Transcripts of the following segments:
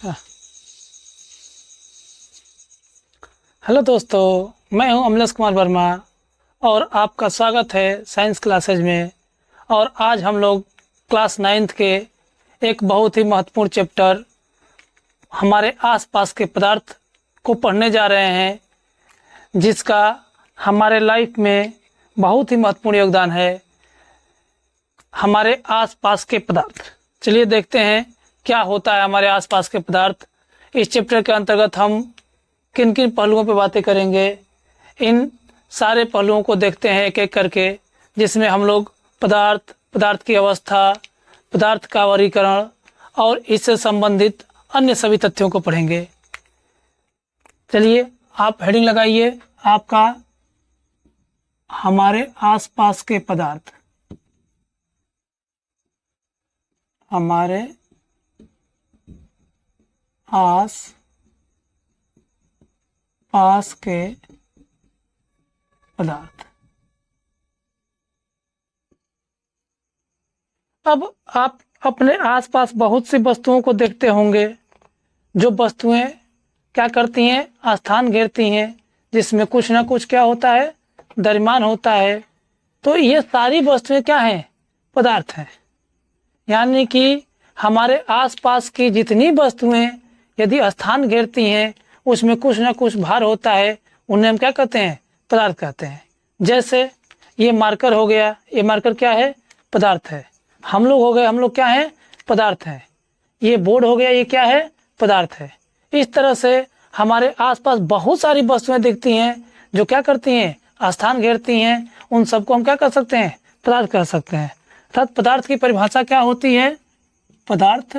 Hello दोस्तों, मैं हूं अमलेश कुमार वर्मा और आपका स्वागत है साइंस क्लासेज में। और आज हम लोग क्लास 9th के एक बहुत ही महत्वपूर्ण चैप्टर हमारे आसपास के पदार्थ को पढ़ने जा रहे हैं, जिसका हमारे लाइफ में बहुत ही महत्वपूर्ण योगदान है। हमारे आसपास के पदार्थ, चलिए देखते हैं क्या होता है हमारे आसपास के पदार्थ। इस चैप्टर के अंतर्गत हम किन किन पहलुओं पर बातें करेंगे, इन सारे पहलुओं को देखते हैं एक एक करके, जिसमें हम लोग पदार्थ की अवस्था, पदार्थ का वर्गीकरण और इससे संबंधित अन्य सभी तथ्यों को पढ़ेंगे। चलिए आप हेडिंग लगाइए आपका हमारे आसपास के पदार्थ। हमारे आस पास के पदार्थ। अब आप अपने आसपास बहुत सी वस्तुओं को देखते होंगे, जो वस्तुएं क्या करती हैं, स्थान घेरती हैं, जिसमें कुछ ना कुछ क्या होता है, द्रव्यमान होता है। तो ये सारी वस्तुएं क्या हैं, पदार्थ हैं। यानी कि हमारे आसपास की जितनी वस्तुएं यदि स्थान घेरती हैं, उसमें कुछ ना कुछ भार होता है, उन्हें हम क्या कहते हैं, पदार्थ कहते हैं। जैसे ये मार्कर हो गया, ये मार्कर क्या है, पदार्थ है। हम लोग हो गए, हम लोग क्या हैं, पदार्थ हैं। ये बोर्ड हो गया, ये क्या है, पदार्थ है। इस तरह से हमारे आसपास बहुत सारी वस्तुएं दिखती हैं जो क्या करती हैं, स्थान घेरती हैं। उन सबको हम क्या कर सकते हैं, पदार्थ कह सकते हैं। अर्थात पदार्थ की परिभाषा क्या होती है, पदार्थ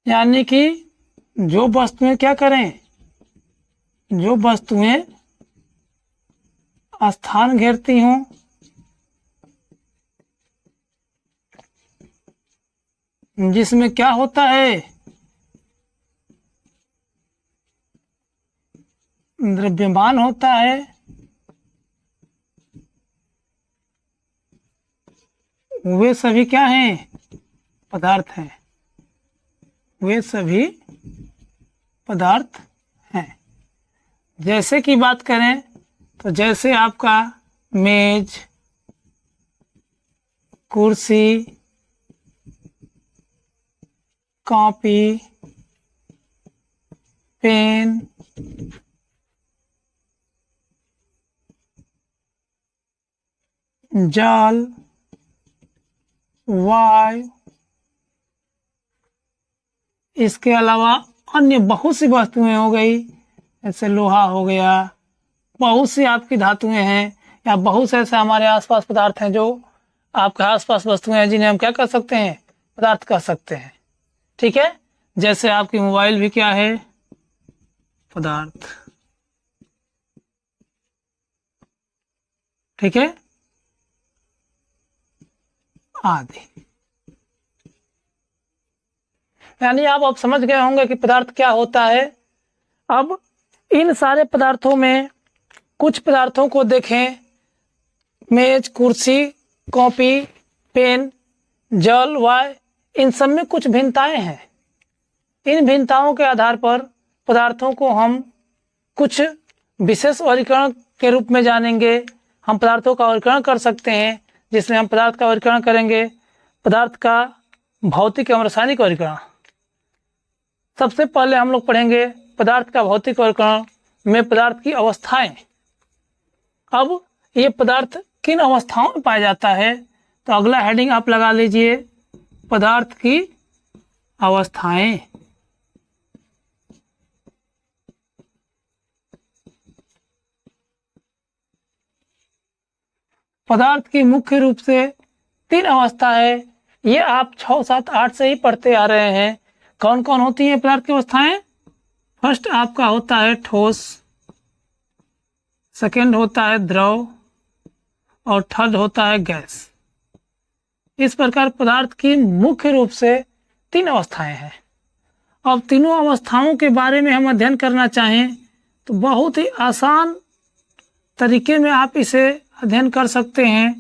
यानी कि जो वस्तुएं क्या करें, जो वस्तुएं स्थान घेरती हों, जिसमें क्या होता है, द्रव्यमान होता है, वे सभी क्या हैं, पदार्थ हैं। वे सभी पदार्थ हैं। जैसे कि बात करें तो जैसे आपका मेज, कुर्सी, कॉपी, पेन, जल, वायु, इसके अलावा अन्य बहुत सी वस्तुएं हो गई, जैसे लोहा हो गया, बहुत सी आपकी धातुएं हैं, या बहुत से ऐसे हमारे आसपास पदार्थ हैं जो आपके आसपास वस्तुएं हैं, जिन्हें हम क्या कर सकते हैं, पदार्थ कह सकते हैं। ठीक है, जैसे आपकी मोबाइल भी क्या है, पदार्थ। ठीक है, आदि। यानी आप अब समझ गए होंगे कि पदार्थ क्या होता है। अब इन सारे पदार्थों में कुछ पदार्थों को देखें, मेज, कुर्सी, कॉपी, पेन, जल, वायु, इन सब में कुछ भिन्नताएं हैं। इन भिन्नताओं के आधार पर पदार्थों को हम कुछ विशेष वर्गीकरण के रूप में जानेंगे। हम पदार्थों का वर्गीकरण कर सकते हैं, जिसमें हम पदार्थ का वर्गीकरण करेंगे, पदार्थ का भौतिक एवं रासायनिक वर्गीकरण। सबसे पहले हम लोग पढ़ेंगे पदार्थ का भौतिक वर्गीकरण में पदार्थ की अवस्थाएं। अब ये पदार्थ किन अवस्थाओं में पाया जाता है, तो अगला हेडिंग आप लगा लीजिए, पदार्थ की अवस्थाएं। पदार्थ की मुख्य रूप से 3 अवस्था है। ये आप 6, 7, 8 से ही पढ़ते आ रहे हैं। कौन कौन होती हैं पदार्थ की अवस्थाएं? फर्स्ट आपका होता है ठोस, सेकंड होता है द्रव और थर्ड होता है गैस। इस प्रकार पदार्थ की मुख्य रूप से 3 अवस्थाएं हैं। अब तीनों अवस्थाओं के बारे में हम अध्ययन करना चाहें तो बहुत ही आसान तरीके में आप इसे अध्ययन कर सकते हैं।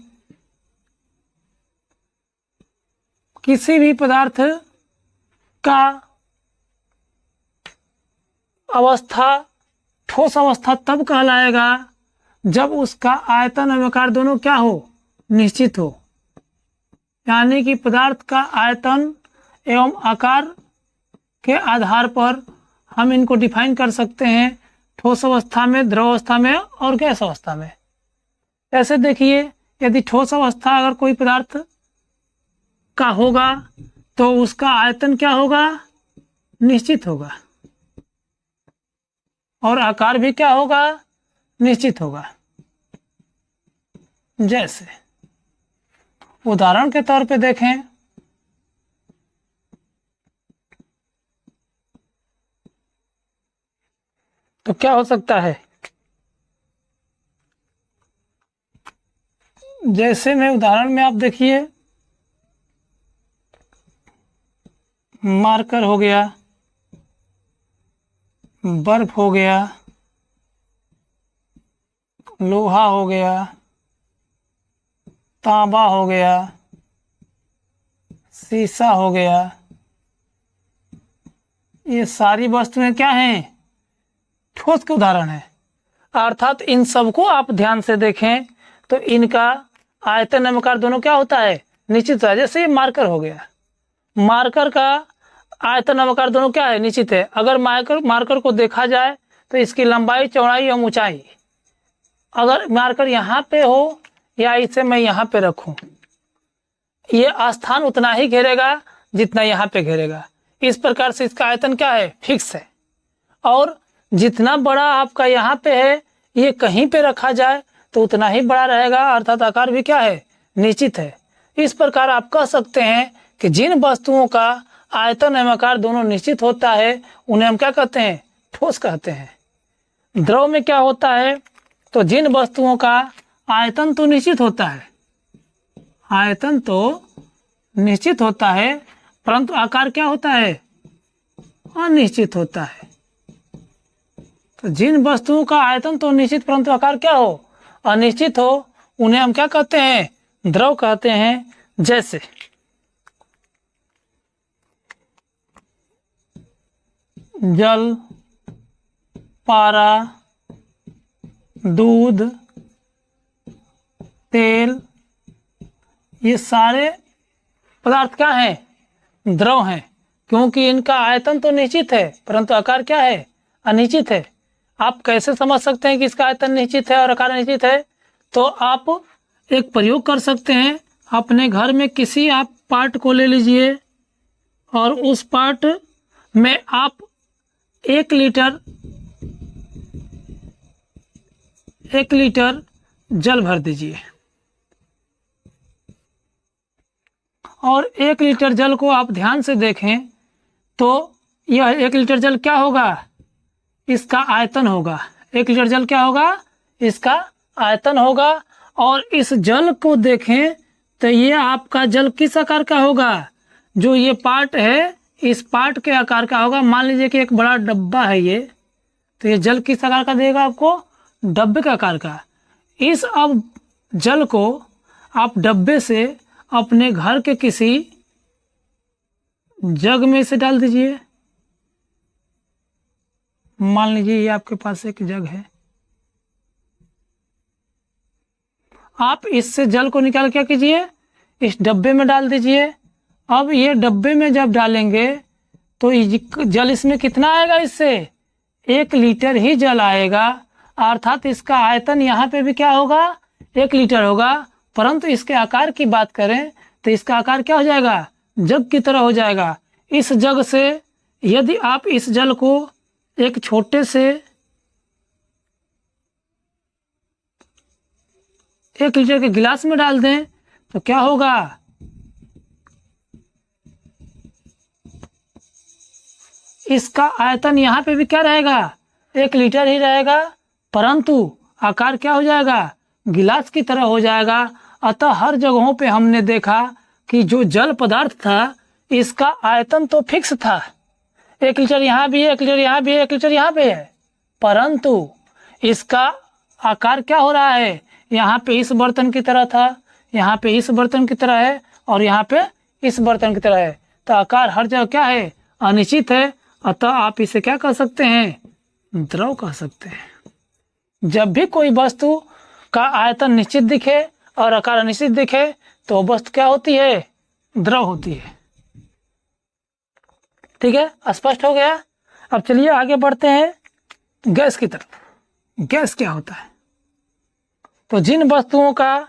किसी भी पदार्थ का अवस्था ठोस अवस्था तब कहलाएगा जब उसका आयतन एवं आकार दोनों क्या हो, निश्चित हो। यानी कि पदार्थ का आयतन एवं आकार के आधार पर हम इनको डिफाइन कर सकते हैं, ठोस अवस्था में, द्रव अवस्था में और गैस अवस्था में। ऐसे देखिए, यदि ठोस अवस्था अगर कोई पदार्थ का होगा तो उसका आयतन क्या होगा, निश्चित होगा, और आकार भी क्या होगा, निश्चित होगा। जैसे उदाहरण के तौर पे देखें, तो क्या हो सकता है, जैसे में उदाहरण में आप देखिए, मार्कर हो गया, बर्फ हो गया, लोहा हो गया, तांबा हो गया, शीशा हो गया, ये सारी वस्तुएं क्या हैं, ठोस के उदाहरण है। अर्थात इन सबको आप ध्यान से देखें तो इनका आयतन एवं आकार दोनों क्या होता है, निश्चित होता है। जैसे ये मार्कर हो गया, मार्कर का आयतन एवं आकार दोनों क्या है, निश्चित है। अगर मार्कर को देखा जाए तो इसकी लंबाई, चौड़ाई एवं ऊंचाई, अगर मार्कर यहाँ पे हो या इसे मैं यहाँ पे रखूं, ये स्थान उतना ही घेरेगा जितना यहाँ पे घेरेगा। इस प्रकार से इसका आयतन क्या है, फिक्स है। और जितना बड़ा आपका यहाँ पे है, ये कहीं पे रखा जाए तो उतना ही बड़ा रहेगा, अर्थात आकार भी क्या है, निश्चित है। इस प्रकार आप कह सकते हैं कि जिन वस्तुओं का आयतन एवं आकार दोनों निश्चित होता है उन्हें हम क्या कहते हैं, ठोस कहते हैं। द्रव में क्या होता है, तो जिन वस्तुओं का आयतन तो निश्चित होता है, आयतन तो निश्चित होता है, परंतु आकार क्या होता है, अनिश्चित होता है। तो जिन वस्तुओं का आयतन तो निश्चित परंतु आकार क्या हो, अनिश्चित हो, उन्हें हम क्या कहते हैं, द्रव कहते हैं। जैसे जल, पारा, दूध, तेल, ये सारे पदार्थ क्या हैं, द्रव हैं, क्योंकि इनका आयतन तो निश्चित है परंतु आकार क्या है, अनिश्चित है। आप कैसे समझ सकते हैं कि इसका आयतन निश्चित है और आकार निश्चित है, तो आप एक प्रयोग कर सकते हैं। अपने घर में किसी आप पार्ट को ले लीजिए और उस पार्ट में आप 1 लीटर जल भर दीजिए, और 1 लीटर जल को आप ध्यान से देखें तो यह 1 लीटर जल क्या होगा, इसका आयतन होगा। 1 लीटर जल क्या होगा, इसका आयतन होगा। और इस जल को देखें तो ये आपका जल किस आकार का होगा, जो ये पार्ट है इस पार्ट के आकार का होगा। मान लीजिए कि एक बड़ा डब्बा है ये, तो ये जल किस आकार का देगा आपको, डब्बे का आकार का। इस अब जल को आप डब्बे से अपने घर के किसी जग में से डाल दीजिए। मान लीजिए ये आपके पास एक जग है, आप इससे जल को निकाल क्या कीजिए, इस डब्बे में डाल दीजिए। अब ये डब्बे में जब डालेंगे तो जल इसमें कितना आएगा, इससे 1 लीटर ही जल आएगा। अर्थात इसका आयतन यहाँ पे भी क्या होगा, 1 लीटर होगा। परंतु इसके आकार की बात करें तो इसका आकार क्या हो जाएगा, जग की तरह हो जाएगा। इस जग से यदि आप इस जल को एक छोटे से 1 लीटर के गिलास में डाल दें तो क्या होगा, इसका आयतन यहाँ पे भी क्या रहेगा, 1 लीटर ही रहेगा, परंतु आकार क्या हो जाएगा, गिलास की तरह हो जाएगा। अतः हर जगहों पे हमने देखा कि जो जल पदार्थ था इसका आयतन तो फिक्स था, 1 लीटर यहाँ भी है, 1 लीटर यहाँ भी है, 1 लीटर यहाँ पे है, परंतु इसका आकार क्या हो रहा है, यहाँ पे इस बर्तन की तरह था, यहाँ पे इस बर्तन की तरह है, और यहाँ पे इस बर्तन की तरह है। तो आकार हर जगह क्या है, अनिश्चित है, अतः आप इसे क्या कर सकते हैं, द्रव कह सकते हैं। जब भी कोई वस्तु का आयतन निश्चित दिखे और आकार अनिश्चित दिखे तो वस्तु क्या होती है, द्रव होती है। ठीक है, स्पष्ट हो गया। अब चलिए आगे बढ़ते हैं गैस की तरफ। गैस क्या होता है, तो जिन वस्तुओं का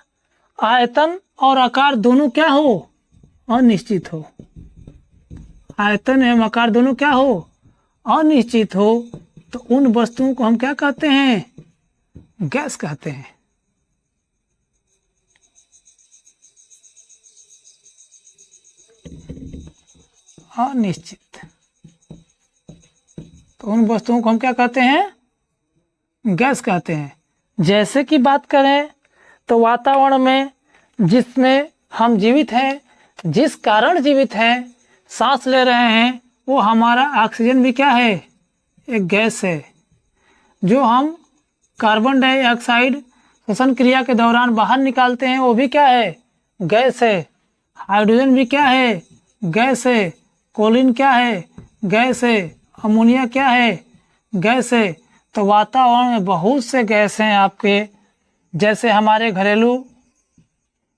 आयतन और आकार दोनों क्या हो, अनिश्चित हो, आयतन एवं आकार दोनों क्या हो, अनिश्चित हो, तो उन वस्तुओं को हम क्या कहते हैं, गैस कहते हैं। अनिश्चित, तो उन वस्तुओं को हम क्या कहते हैं, गैस कहते हैं। जैसे कि बात करें तो वातावरण में जिसमें हम जीवित हैं, जिस कारण जीवित हैं, सांस ले रहे हैं, वो हमारा ऑक्सीजन भी क्या है, एक गैस है। जो हम कार्बन डाइऑक्साइड श्वसन क्रिया के दौरान बाहर निकालते हैं वो भी क्या है, गैस है। हाइड्रोजन भी क्या है, गैस है। कोलिन क्या है, गैस है। अमोनिया क्या है, गैस है। तो वातावरण में बहुत से गैस हैं आपके, जैसे हमारे घरेलू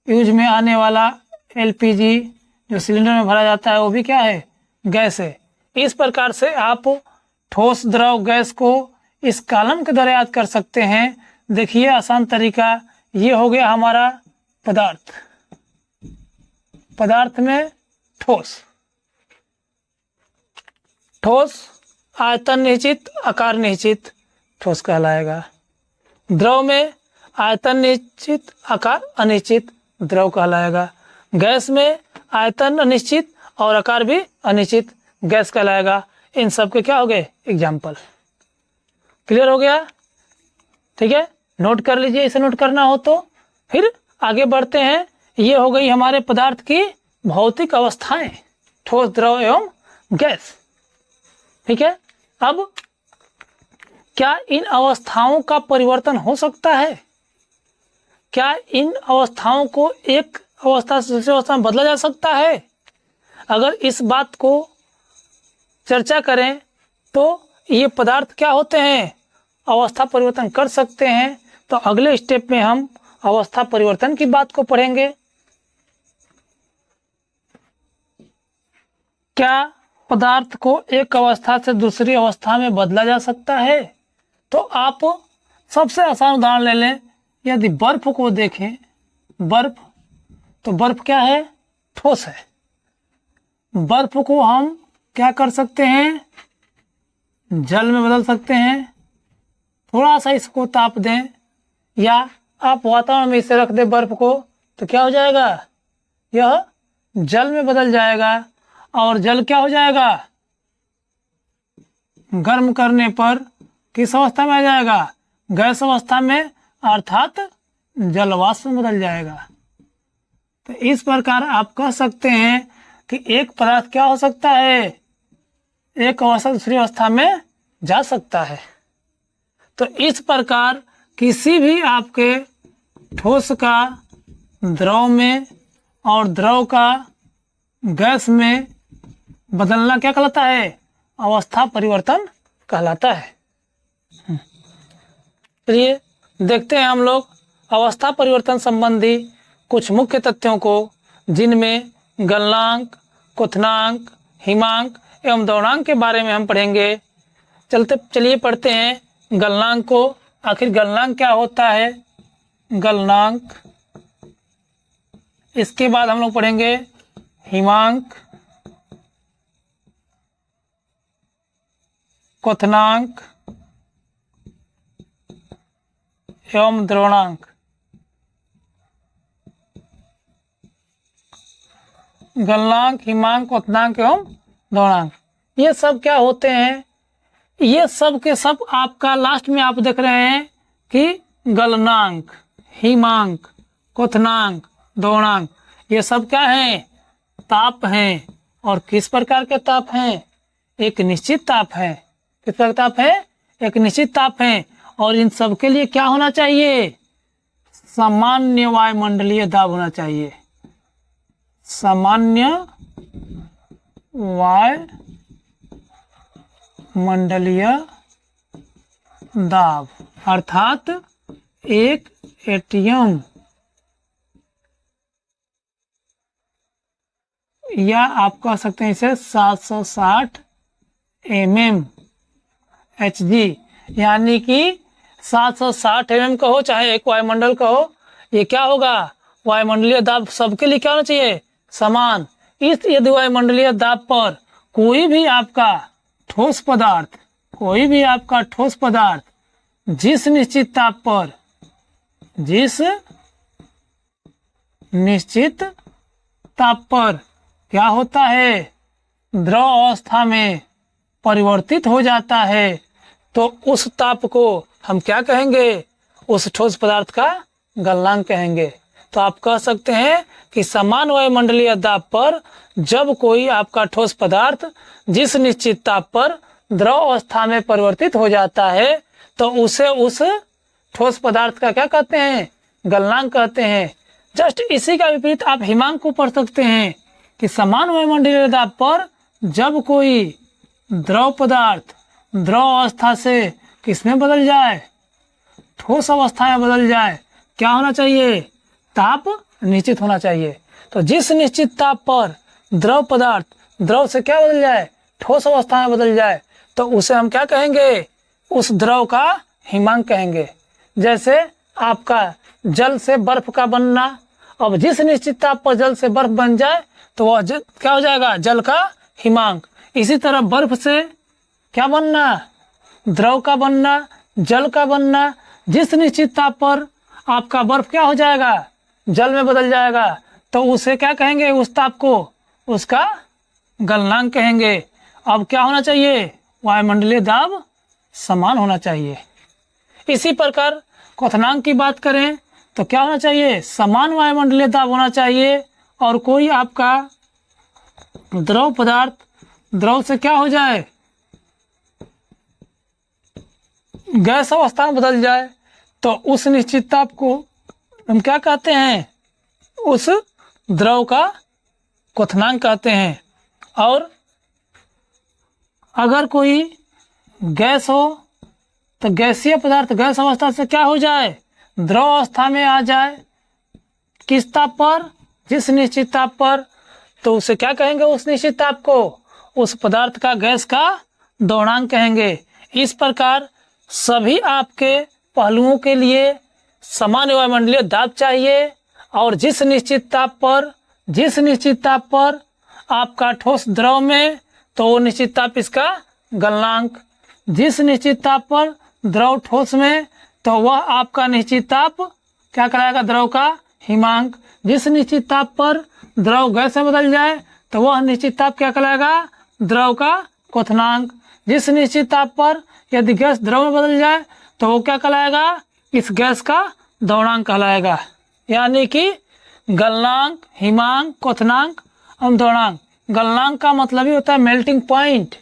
यूज में आने वाला एलपीजी जो सिलेंडर में भरा जाता है वो भी क्या है, गैस है। इस प्रकार से आप ठोस द्रव गैस को इस कॉलम के द्वारा याद कर सकते हैं। देखिए आसान तरीका, ये हो गया हमारा पदार्थ, पदार्थ में ठोस, ठोस आयतन निश्चित आकार निश्चित ठोस कहलाएगा। द्रव में आयतन निश्चित आकार अनिश्चित द्रव कहलाएगा। गैस में आयतन अनिश्चित और आकार भी अनिश्चित गैस कहलाएगा। इन सब के क्या हो गए एग्जाम्पल। क्लियर हो गया, ठीक है, नोट कर लीजिए इसे नोट करना हो तो। फिर आगे बढ़ते हैं, ये हो गई हमारे पदार्थ की भौतिक अवस्थाएं, ठोस द्रव एवं गैस। ठीक है, अब क्या इन अवस्थाओं का परिवर्तन हो सकता है, क्या इन अवस्थाओं को एक अवस्था से दूसरी अवस्था में बदला जा सकता है। अगर इस बात को चर्चा करें तो ये पदार्थ क्या होते हैं, अवस्था परिवर्तन कर सकते हैं। तो अगले स्टेप में हम अवस्था परिवर्तन की बात को पढ़ेंगे। क्या पदार्थ को एक अवस्था से दूसरी अवस्था में बदला जा सकता है। तो आप सबसे आसान उदाहरण ले लें, यदि बर्फ को देखें, बर्फ, तो बर्फ क्या है, ठोस है। बर्फ को हम क्या कर सकते हैं, जल में बदल सकते हैं। थोड़ा सा इसको ताप दें या आप वातावरण में इसे रख दें बर्फ को, तो क्या हो जाएगा, यह जल में बदल जाएगा। और जल क्या हो जाएगा, गर्म करने पर किस अवस्था में आ जाएगा, गैस अवस्था में, अर्थात जलवाष्प में बदल जाएगा। तो इस प्रकार आप कह सकते हैं कि एक पदार्थ क्या हो सकता है, एक अवस्था दूसरी अवस्था में जा सकता है। तो इस प्रकार किसी भी आपके ठोस का द्रव में और द्रव का गैस में बदलना क्या कहलाता है, अवस्था परिवर्तन कहलाता है। चलिए देखते हैं हम लोग अवस्था परिवर्तन संबंधी कुछ मुख्य तथ्यों को, जिनमें गलनांक, क्वथनांक, हिमांक एवं द्रवणांक के बारे में हम पढ़ेंगे। चलिए पढ़ते हैं गलनांक को। आखिर गलनांक क्या होता है, गलनांक। इसके बाद हम लोग पढ़ेंगे हिमांक, क्वथनांक एवं द्रवणांक। गलनांक, हिमांक, क्वथनांक एवं द्रवणांक, ये सब क्या होते हैं, ये सब के सब आपका लास्ट में आप देख रहे हैं कि गलनांक, हिमांक, क्वथनांक, द्रवणांक, ये सब क्या हैं, ताप हैं। और किस प्रकार के ताप हैं, एक निश्चित ताप है। किस प्रकार ताप है, एक निश्चित ताप है। और इन सब के लिए क्या होना चाहिए, सामान्य वायुमंडलीय दाब होना चाहिए। सामान्य वायुमंडलीय दाब अर्थात एक एटीएम या आप कह सकते हैं इसे 760 mmHg, यानी कि 760 mm कहो चाहे एक वायुमंडल कहो, ये क्या होगा, वायुमंडलीय दाब सबके लिए क्या होना चाहिए, समान। इस यदि वायुमंडलीय दाब पर कोई भी आपका ठोस पदार्थ जिस निश्चित ताप पर क्या होता है, द्रव अवस्था में परिवर्तित हो जाता है, तो उस ताप को हम क्या कहेंगे, उस ठोस पदार्थ का गलनांक कहेंगे। तो आप कह सकते हैं कि समान वायुमंडलीय दाब पर जब कोई आपका ठोस पदार्थ जिस निश्चित ताप पर द्रव अवस्था में परिवर्तित हो जाता है, तो उसे उस ठोस पदार्थ का क्या कहते हैं, गलनांक कहते हैं। जस्ट इसी का विपरीत आप हिमांक को पढ़ सकते हैं कि समान वायुमंडलीय दाब पर जब कोई द्रव पदार्थ द्रव अवस्था से किसमें बदल जाए, ठोस अवस्था में बदल जाए, क्या होना चाहिए, ताप निश्चित होना चाहिए। तो जिस निश्चित ताप पर द्रव पदार्थ द्रव से क्या बदल जाए, ठोस अवस्था में बदल जाए, तो उसे हम क्या कहेंगे, उस द्रव का हिमांक कहेंगे। जैसे आपका जल से बर्फ का बनना, अब जिस निश्चित ताप पर जल से बर्फ बन जाए तो वह क्या हो जाएगा, जल का हिमांक। इसी तरह बर्फ से क्या बनना, द्रव का बनना, जल का बनना, जिस निश्चित ताप पर आपका बर्फ क्या हो जाएगा, जल में बदल जाएगा, तो उसे क्या कहेंगे, उस ताप को उसका गलनांक कहेंगे। अब क्या होना चाहिए, वायुमंडलीय दाब समान होना चाहिए। इसी प्रकार क्वथनांक की बात करें तो क्या होना चाहिए, समान वायुमंडलीय दाब होना चाहिए, और कोई आपका द्रव पदार्थ द्रव से क्या हो जाए, गैस अवस्था में बदल जाए, तो उस निश्चित ताप को हम क्या कहते हैं, उस द्रव का क्वथनांक कहते हैं। और अगर कोई गैस हो तो गैसीय पदार्थ गैस अवस्था से क्या हो जाए, द्रव अवस्था में आ जाए, किस ताप पर, जिस निश्चित ताप पर, तो उसे क्या कहेंगे, उस निश्चित ताप को उस पदार्थ का गैस का दौड़ांक कहेंगे। इस प्रकार सभी आपके पहलुओं के लिए समान वायुमंडलीय दाब चाहिए, और जिस निश्चित ताप पर आपका ठोस द्रव में, तो वो निश्चित ताप इसका गलनांक, जिस निश्चित ताप पर द्रव ठोस में, तो वह आपका निश्चित ताप क्या कराएगा, द्रव का हिमांक। जिस निश्चित ताप पर द्रव गैस में बदल जाए तो वह निश्चित ताप क्या कहलाएगा, द्रव का क्वथनांक। जिस निश्चित ताप पर यदि गैस द्रव में बदल जाए तो वो क्या कहलाएगा, इस गैस का दौड़ांक कहलाएगा। यानी कि गलनांक, हिमांक, क्वथनांक और दौड़ांक। गलनांक का मतलब ही होता है मेल्टिंग पॉइंट,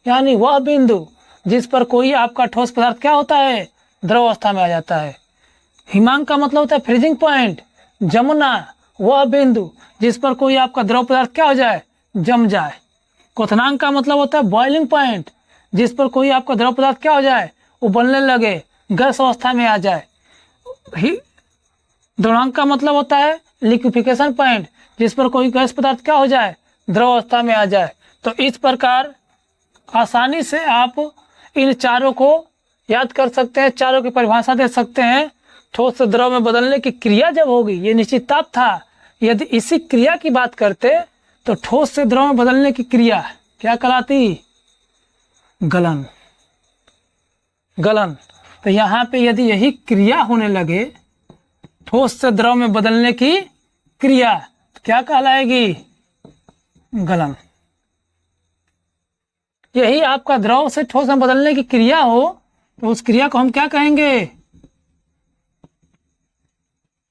यानी वह बिंदु जिस पर कोई आपका ठोस पदार्थ क्या होता है, द्रव अवस्था में आ जाता है। हिमांक का मतलब होता है फ्रीजिंग पॉइंट, जमना, वह बिंदु जिस पर कोई आपका द्रव पदार्थ क्या हो जाए, जम जाए। क्वथनांक का मतलब होता है बॉइलिंग पॉइंट, जिस पर कोई आपका द्रव पदार्थ क्या हो जाए, उबलने लगे, गैस अवस्था में आ जाए। दौड़ांक का मतलब होता है लिक्विफिकेशन पॉइंट, जिस पर कोई गैस पदार्थ क्या हो जाए, द्रव अवस्था में आ जाए। तो इस प्रकार आसानी से आप इन चारों को याद कर सकते हैं, चारों की परिभाषा दे सकते हैं। ठोस से द्रव में बदलने की क्रिया जब होगी, ये निश्चित ताप था, यदि इसी क्रिया की बात करते तो ठोस से द्रव में बदलने की क्रिया क्या कहलाती, गलन। तो यहाँ पे यदि यही क्रिया होने लगे, ठोस से द्रव में बदलने की क्रिया, तो क्या कहलाएगी, गलन। यही आपका द्रव से ठोस में बदलने की क्रिया हो तो उस क्रिया को हम क्या कहेंगे,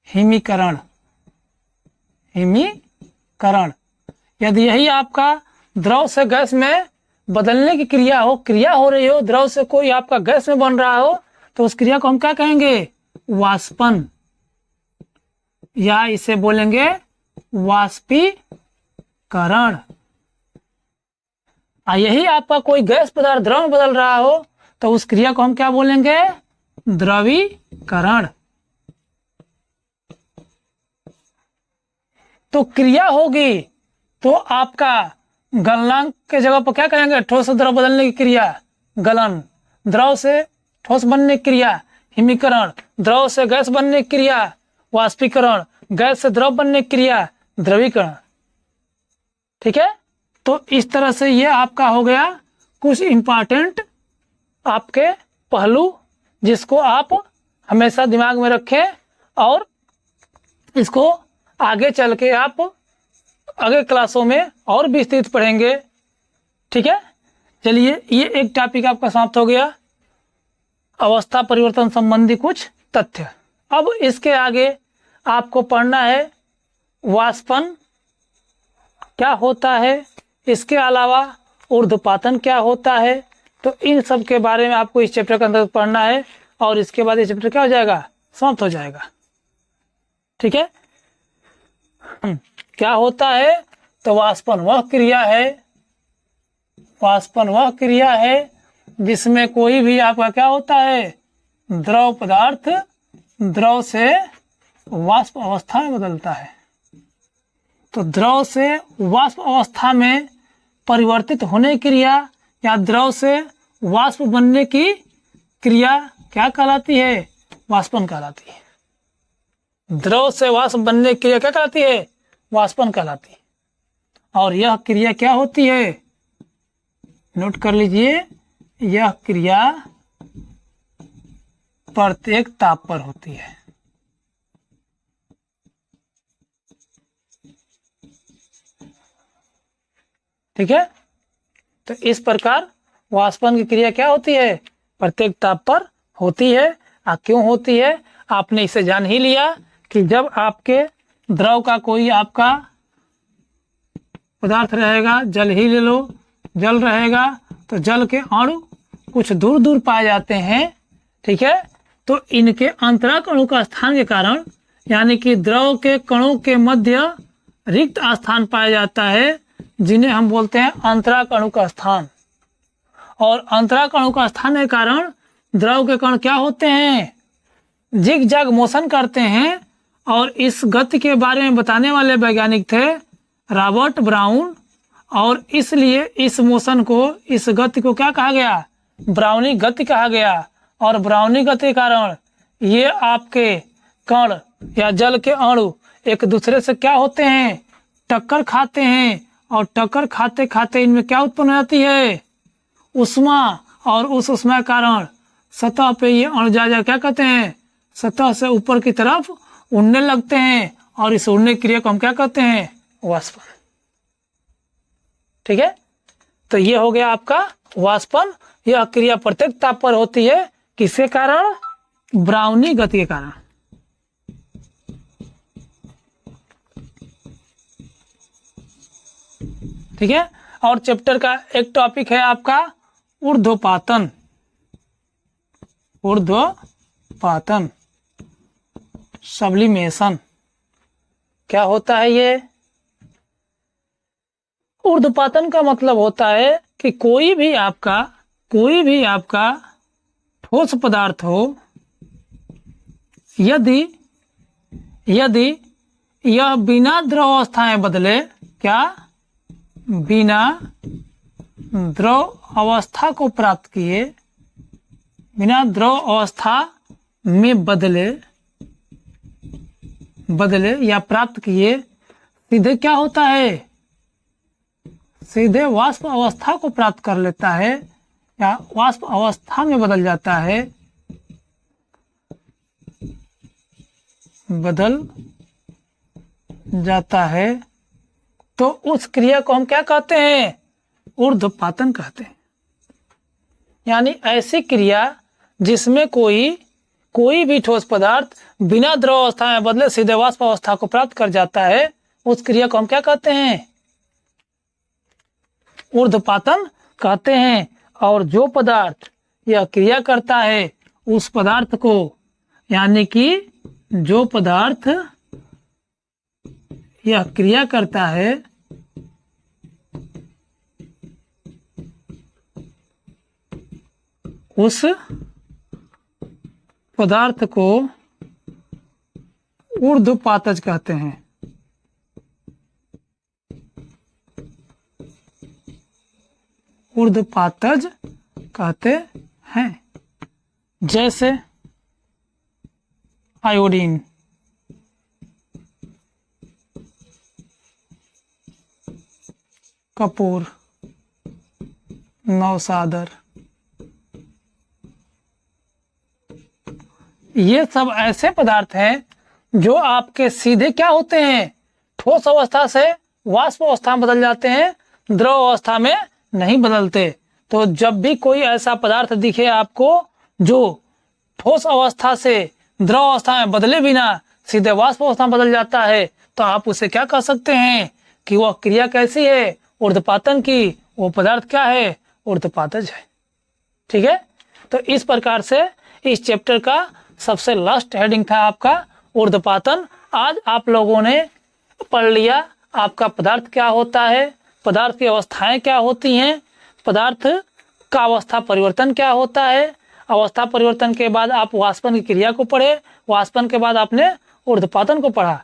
हिमीकरण। यदि यही आपका द्रव से गैस में बदलने की क्रिया हो रही हो, द्रव से कोई आपका गैस में बन रहा हो, तो उस क्रिया को हम क्या कहेंगे, वाष्पन, या इसे बोलेंगे वाष्पीकरण। करण। यही आपका कोई गैस पदार्थ द्रव में बदल रहा हो तो उस क्रिया को हम क्या बोलेंगे? द्रवीकरण। तो क्रिया होगी तो आपका गलनांक के जगह पर क्या कहेंगे? ठोस से द्रव बदलने की क्रिया गलन, द्रव से ठोस बनने की क्रिया हिमीकरण, द्रव से गैस बनने की क्रिया वाष्पीकरण, गैस से द्रव बनने की क्रिया द्रवीकरण। ठीक है, तो इस तरह से ये आपका हो गया कुछ इंपॉर्टेंट आपके पहलू जिसको आप हमेशा दिमाग में रखें और इसको आगे चल के आप अगले क्लासों में और विस्तृत पढ़ेंगे। ठीक है, चलिए ये एक टॉपिक आपका समाप्त हो गया, अवस्था परिवर्तन संबंधी कुछ तथ्य। अब इसके आगे आपको पढ़ना है वाष्पन क्या होता है, इसके अलावा ऊर्ध्वपातन क्या होता है। तो इन सब के बारे में आपको इस चैप्टर के अंदर पढ़ना है और इसके बाद ये चैप्टर क्या हो जाएगा? समाप्त हो जाएगा। ठीक है, क्या होता है? तो वाष्पन वह क्रिया है, वाष्पन वह क्रिया है जिसमें कोई भी आपका क्या होता है? द्रव पदार्थ द्रव से वाष्प अवस्था में बदलता है। तो द्रव से वाष्प अवस्था में परिवर्तित होने की क्रिया या द्रव से वाष्प बनने की क्रिया क्या कहलाती है? वाष्पन कहलाती है। द्रव से वाष्प बनने की क्रिया क्या कहलाती है? वाष्पन कहलाती है। और यह क्रिया क्या होती है? नोट कर लीजिए, यह क्रिया प्रत्येक ताप पर होती है। ठीक है, तो इस प्रकार वाष्पन की क्रिया क्या होती है? प्रत्येक ताप पर होती है। क्यों होती है? आपने इसे जान ही लिया कि जब आपके द्रव का कोई आपका पदार्थ रहेगा, जल ही ले लो, जल रहेगा तो जल के अणु कुछ दूर दूर पाए जाते हैं। ठीक है, तो इनके अंतरक अणु का स्थान के कारण यानी कि द्रव के कणों के मध्य रिक्त स्थान पाया जाता है जिन्हें हम बोलते हैं अंतरक अणु का स्थान। और अंतरक अणु का स्थान के कारण द्रव के कण क्या होते हैं? जिग जैग मोशन करते हैं। और इस गति के बारे में बताने वाले वैज्ञानिक थे रॉबर्ट ब्राउन। और इसलिए इस मोशन को, इस गति को क्या कहा गया? ब्राउनी गति कहा गया। और ब्राउनी गति के कारण ये आपके कण या जल के अणु एक दूसरे से क्या होते हैं? टक्कर खाते हैं। और टक्कर खाते खाते इनमें क्या उत्पन्न हो जाती है? उष्मा। और उस उष्मा के कारण सतह पे ये अणु जा क्या कहते हैं? सतह से ऊपर की तरफ उड़ने लगते हैं। और इस उड़ने की क्रिया को हम क्या कहते हैं? वाष्पन। ठीक है, तो ये हो गया आपका वाष्पन। यह क्रिया प्रत्येक ताप पर होती है। किसके कारण? ब्राउनी गति के कारण। ठीक है, और चैप्टर का एक टॉपिक है आपका ऊर्ध्वपातन। ऊर्ध्वपातन, सब्लिमेशन। क्या होता है ये? ऊर्ध्वपातन का मतलब होता है कि कोई भी आपका ठोस पदार्थ हो, यदि यह बिना द्रव अवस्था में बदले, क्या? बिना द्रव अवस्था को प्राप्त किए, बिना द्रव अवस्था में बदले या प्राप्त किए, सीधे क्या होता है? सीधे वाष्प अवस्था को प्राप्त कर लेता है या वाष्प अवस्था में बदल जाता है, तो उस क्रिया को हम क्या कहते हैं? ऊर्ध्वपातन कहते हैं। यानी ऐसी क्रिया जिसमें कोई भी ठोस पदार्थ बिना द्रव अवस्था में बदले सीधे वाष्प अवस्था को प्राप्त कर जाता है, उस क्रिया को हम क्या कहते हैं? ऊर्ध्वपातन कहते हैं। और जो पदार्थ यह क्रिया करता है उस पदार्थ को, यानी कि जो पदार्थ यह क्रिया करता है उस पदार्थ को ऊर्ध्वपातज कहते हैं। ऊर्ध्वपातज कहते हैं। जैसे आयोडीन, कपूर, नौसादर, ये सब ऐसे पदार्थ हैं जो आपके सीधे क्या होते हैं, ठोस अवस्था से वाष्प अवस्था में बदल जाते हैं, द्रव अवस्था में नहीं बदलते। तो जब भी कोई ऐसा पदार्थ दिखे आपको जो ठोस अवस्था से द्रव अवस्था में बदले बिना सीधे वाष्प अवस्था में बदल जाता है, तो आप उसे क्या कह सकते हैं कि वह क्रिया कैसी है, ऊर्ध्वपातन की। वो पदार्थ क्या है, ऊर्ध्वपातज है। ठीक है, तो इस प्रकार से इस चैप्टर का सबसे लास्ट हेडिंग था आपका ऊर्ध्वपातन। आज आप लोगों ने पढ़ लिया आपका पदार्थ क्या होता है, पदार्थ की अवस्थाएं क्या होती हैं, पदार्थ का अवस्था परिवर्तन क्या होता है, अवस्था परिवर्तन के बाद आप वाष्पन की क्रिया को पढ़े, वाष्पन के बाद आपने ऊर्ध्वपातन को पढ़ा।